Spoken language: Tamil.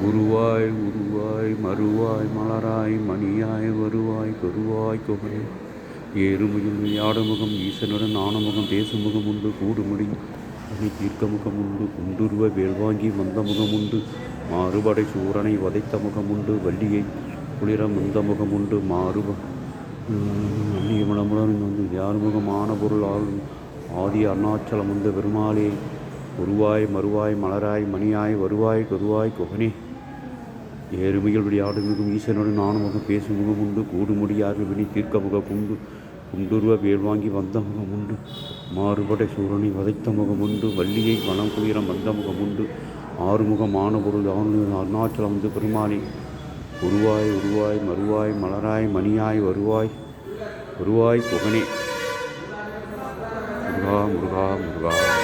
உருவாய் உருவாய் மறுவாய் மலராய் மணியாய் வருவாய் கருவாய் கொகை ஏறுமுகில் யாடுமுகம் ஈசனுடன் ஆனமுகம் பேசுமுகம் உண்டு கூடுமுடி அணி தீர்க்க முகம் உண்டு குண்டுருவ வேல்வாங்கி வந்த முகம் உண்டு மாறுபடை சூரனை வதைத்த முகம் உண்டு வள்ளியை குளிர முந்த முகம் உண்டு அந்நியமுடன் வந்து யாருமுகமான பொருள் ஆதி அருணாச்சலம் வந்த பெருமாளே உருவாய் மறுவாய் மலராய் மணியாய் வருவாய் கருவாய் கொகனே ஏறுமையில் விளையாடுமிகும் ஈசனுடன் ஆனமுகம் பேசும் முகம் உண்டு கூடுமுடியாறு வினி தீர்க்க முகம் உண்டு குண்டுருவ வேல்வாங்கி வந்த முகம் உண்டு மாறுபடை சூரனை வதைத்த முகம் உண்டு வள்ளியை வனம் குளிரம் வந்த முகம் உண்டு ஆறுமுகமான பொருள் அருணாச்சலம் வந்து பெருமானே உருவாய் உருவாய் மறுவாய் மலராய் மணியாய் வருவாய் கொகனே முருகா முருகா முருகா.